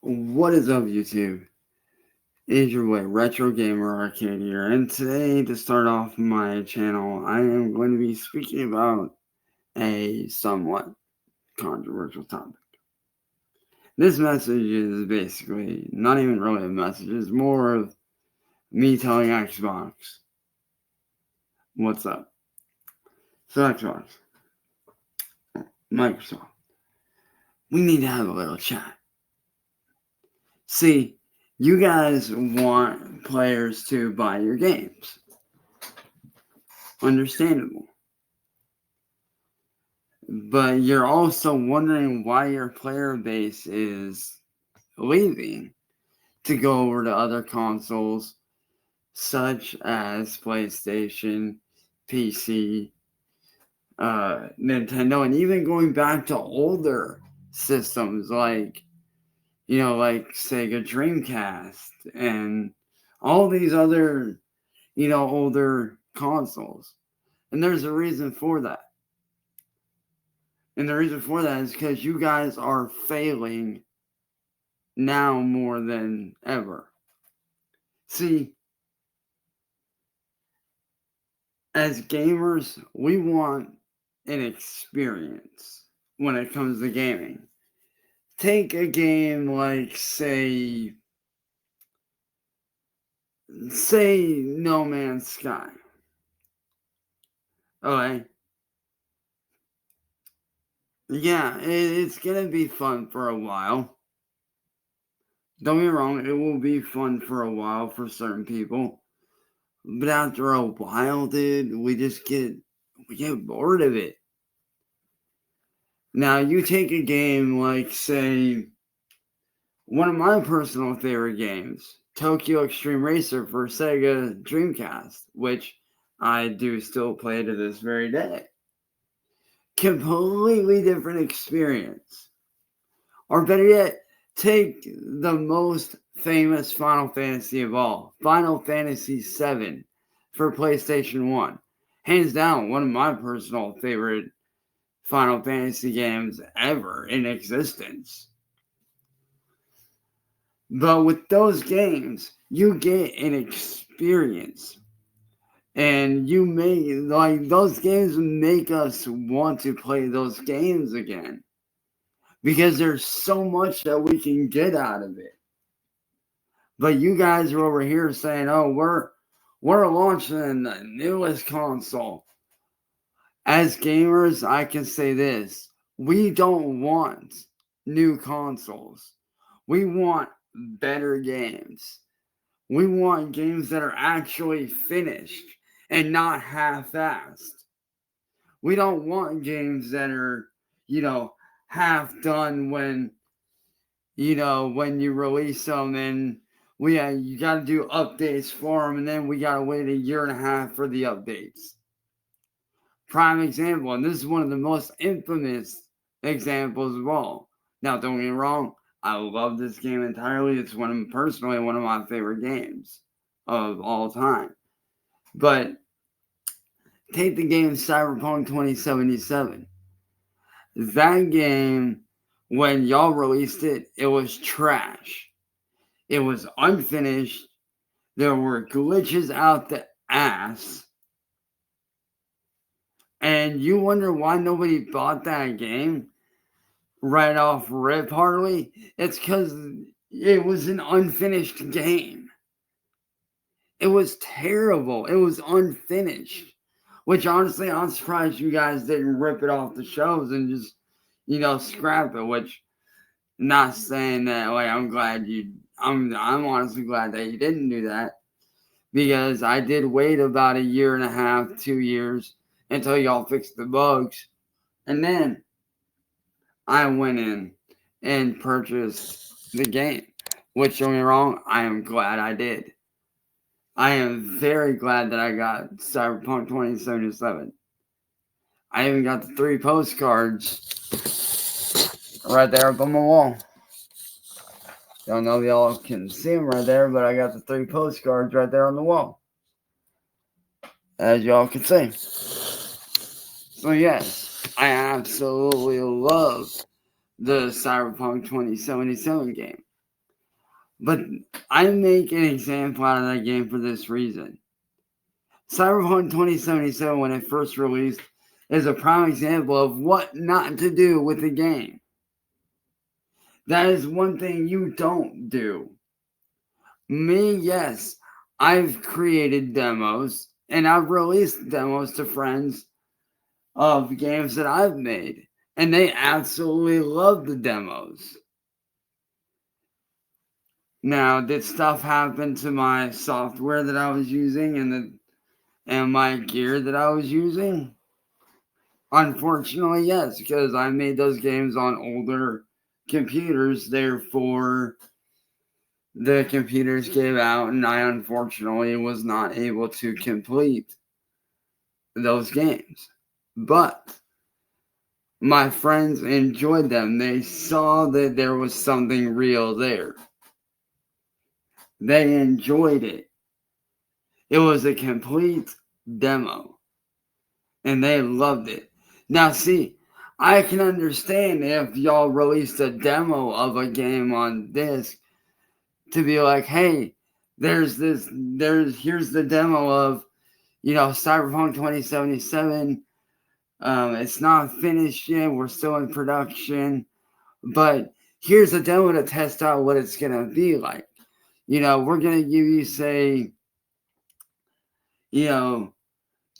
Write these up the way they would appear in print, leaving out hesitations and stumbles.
What is up, YouTube? It's your boy, Retro Gamer Arcade here, and today, to start off my channel, I am going to be speaking about a somewhat controversial topic. This message is basically not even really a message, it's more of me telling Xbox what's up. So, Xbox, Microsoft, we need to have a little chat. See, you guys want players to buy your games. Understandable. But you're also wondering why your player base is leaving to go over to other consoles such as PlayStation, PC, Nintendo, and even going back to older systems like Sega Dreamcast and all these other, older consoles. And there's a reason for that. And the reason for that is because you guys are failing now more than ever. See, as gamers, we want an experience when it comes to gaming. Take a game like, say No Man's Sky. Okay? Yeah, it's gonna be fun for a while. Don't get me wrong, it will be fun for a while for certain people. But after a while, dude, we get bored of it. Now, you take a game like, say, one of my personal favorite games, Tokyo Extreme Racer for Sega Dreamcast, which I do still play to this very day. Completely different experience. Or better yet, take the most famous Final Fantasy of all, Final Fantasy VII for PlayStation 1. Hands down, one of my personal favorite Final Fantasy games ever in existence. But with those games, you get an experience. And those games make us want to play those games again. Because there's so much that we can get out of it. But you guys are over here saying, oh, we're launching the newest console. As gamers, I can say this. We don't want new consoles. We want better games. We want games that are actually finished and not half-assed. We don't want games that are, half done when you release them and you got to do updates for them and then we got to wait a year and a half for the updates. Prime example, and this is one of the most infamous examples of all. Now, don't get me wrong, I love this game entirely. It's personally one of my favorite games of all time. But take the game Cyberpunk 2077. That game, when y'all released it, it was trash. It was unfinished. There were glitches out the ass. And you wonder why nobody bought that game right off rip hardly? It's because it was an unfinished game. It was terrible. It was unfinished. Which honestly, I'm surprised you guys didn't rip it off the shelves and just, scrap it. Which, not saying that, I'm honestly glad that you didn't do that. Because I did wait about a year and a half, 2 years, until y'all fixed the bugs. And then I went in and purchased the game. Which, don't get me wrong, I am glad I did. I am very glad that I got Cyberpunk 2077. I even got the 3 postcards right there up on my wall. Don't know if y'all can see them right there, but I got the 3 postcards right there on the wall. As y'all can see. So yes, I absolutely love the Cyberpunk 2077 game. But I make an example out of that game for this reason. Cyberpunk 2077, when it first released, is a prime example of what not to do with the game. That is one thing you don't do. Me, yes, I've created demos and I've released demos to friends of games that I've made, and they absolutely love the demos. Now, did stuff happen to my software that I was using and my gear that I was using? Unfortunately, yes, because I made those games on older computers, therefore the computers gave out and I unfortunately was not able to complete those games. But my friends enjoyed them. They saw that there was something real there. They enjoyed it. It was a complete demo. And they loved it. Now see, I can understand if y'all released a demo of a game on disc to be like, hey, here's the demo of, Cyberpunk 2077. It's not finished yet. We're still in production, but here's a demo to test out what it's gonna be like. We're gonna give you, say, the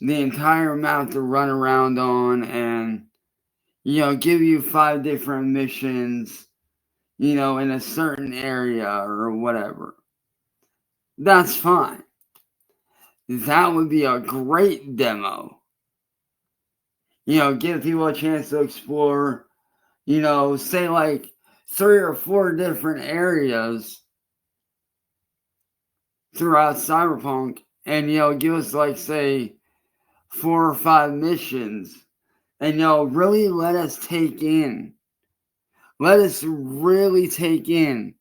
entire map to run around on, and give you 5 different missions, in a certain area or whatever. That's fine. That would be a great demo. Give people a chance to explore, say like 3 or 4 different areas throughout Cyberpunk, and, give us like, say, 4 or 5 missions, and, really let us really take in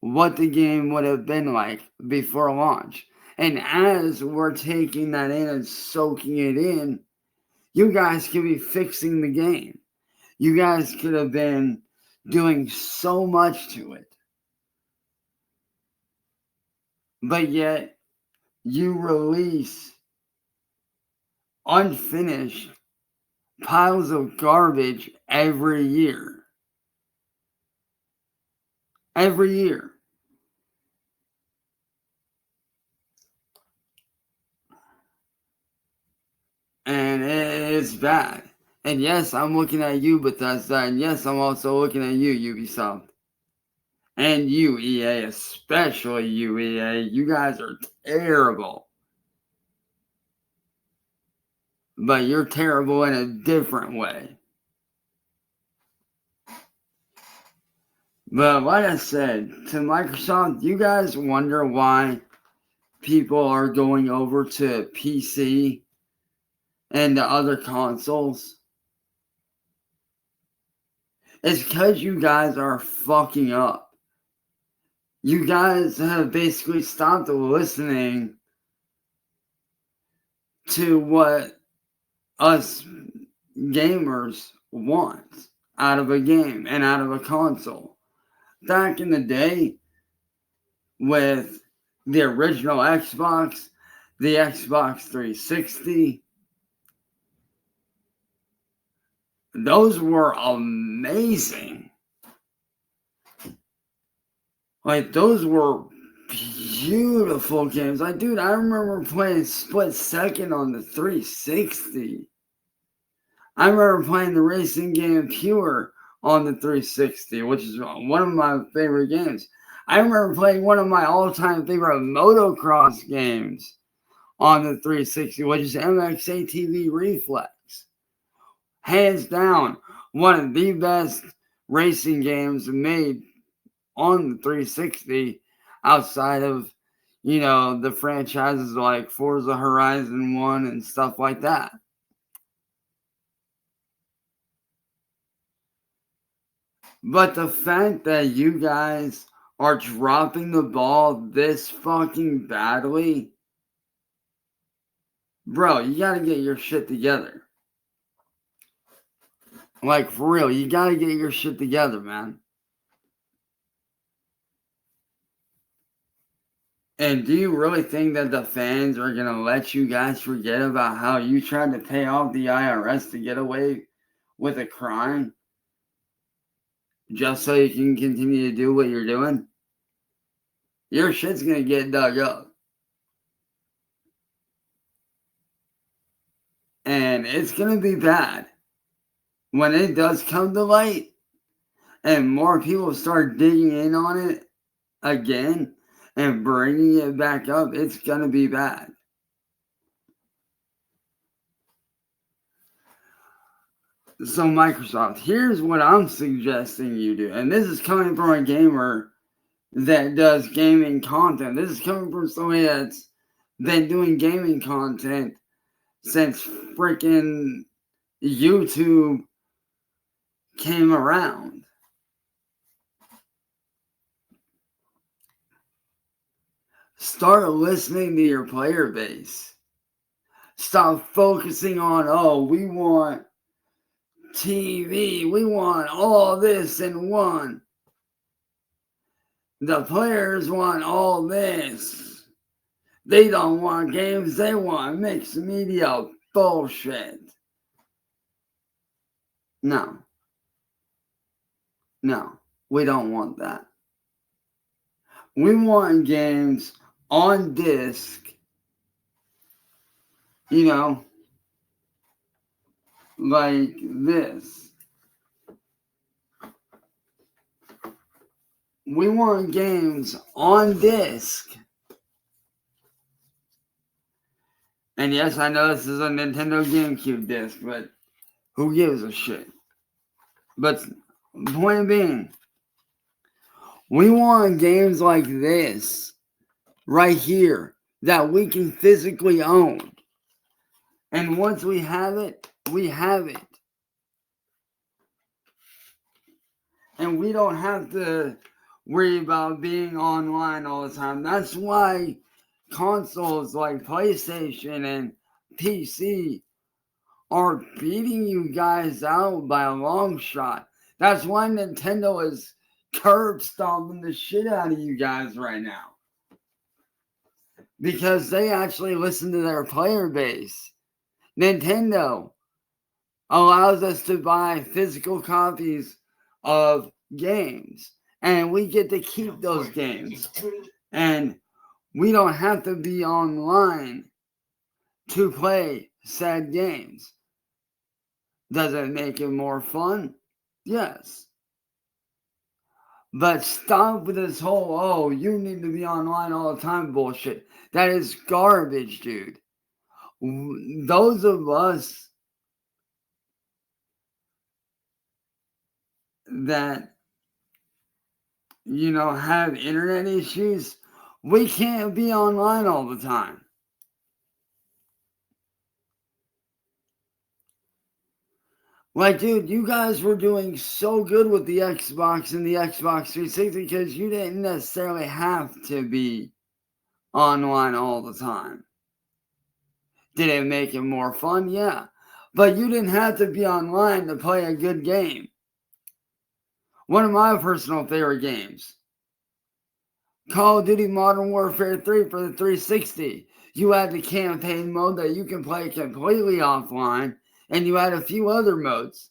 what the game would have been like before launch. And as we're taking that in and soaking it in, you guys could be fixing the game. You guys could have been doing so much to it. But yet, you release unfinished piles of garbage every year. Every year. And it's bad. And yes, I'm looking at you, Bethesda, and yes, I'm also looking at you, Ubisoft. And you, EA, especially you, EA. You guys are terrible. But you're terrible in a different way. But like I said, to Microsoft, you guys wonder why people are going over to PC and the other consoles? It's because you guys are fucking up. You guys have basically stopped listening to what us gamers want out of a game and out of a console. Back in the day, with the original Xbox, the Xbox 360, those were amazing. Like, those were beautiful games. Like, dude, I remember playing Split Second on the 360. I remember playing the racing game Pure on the 360, which is one of my favorite games. I remember playing one of my all-time favorite motocross games on the 360, which is MX-ATV Reflex. Hands down, one of the best racing games made on the 360 outside of, the franchises like Forza Horizon 1 and stuff like that. But the fact that you guys are dropping the ball this fucking badly, bro, you gotta get your shit together. Like, for real, you gotta get your shit together, man. And do you really think that the fans are going to let you guys forget about how you tried to pay off the IRS to get away with a crime just so you can continue to do what you're doing? Your shit's going to get dug up. And it's going to be bad. When it does come to light and more people start digging in on it again and bringing it back up, it's going to be bad. So Microsoft, here's what I'm suggesting you do. And this is coming from a gamer that does gaming content. This is coming from somebody that's been doing gaming content since freaking YouTube came around. Start listening to your player base. Stop focusing on, oh, we want TV, we want all this in one. The players want all this. They don't want games, they want mixed media bullshit. No, we don't want that. We want games on disc, you know, like this. We want games on disc. And yes, I know this is a Nintendo GameCube disc, but who gives a shit? But point being, we want games like this right here that we can physically own. And once we have it, we have it. And we don't have to worry about being online all the time. That's why consoles like PlayStation and PC are beating you guys out by a long shot. That's why Nintendo is curb stomping the shit out of you guys right now. Because they actually listen to their player base. Nintendo allows us to buy physical copies of games. And we get to keep those games. And we don't have to be online to play said games. Does it make it more fun? Yes. But stop with this whole, oh, you need to be online all the time bullshit. That is garbage, dude. Those of us that, you know, have internet issues, we can't be online all the time. Like, dude, you guys were doing so good with the Xbox and the Xbox 360 because you didn't necessarily have to be online all the time. Did it make it more fun? Yeah. But you didn't have to be online to play a good game. One of my personal favorite games, Call of Duty Modern Warfare 3 for the 360. You had the campaign mode that you can play completely offline, and you had a few other modes.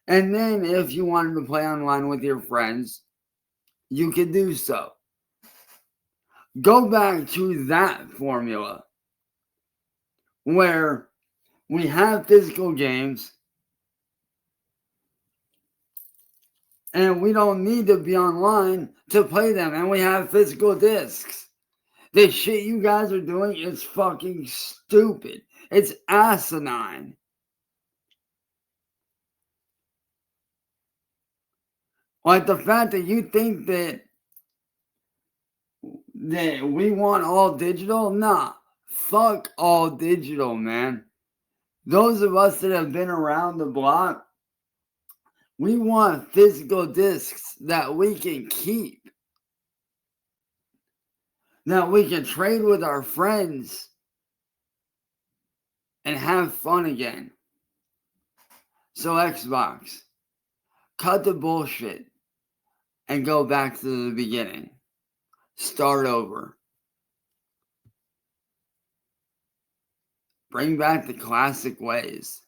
And then if you wanted to play online with your friends, you could do so. Go back to that formula where we have physical games and we don't need to be online to play them, and we have physical discs. The shit you guys are doing is fucking stupid. It's asinine. Like the fact that you think that we want all digital, nah. Fuck all digital, man. Those of us that have been around the block, we want physical discs that we can keep. That we can trade with our friends and have fun again. So Xbox, cut the bullshit and go back to the beginning. Start over. bring back the classic ways.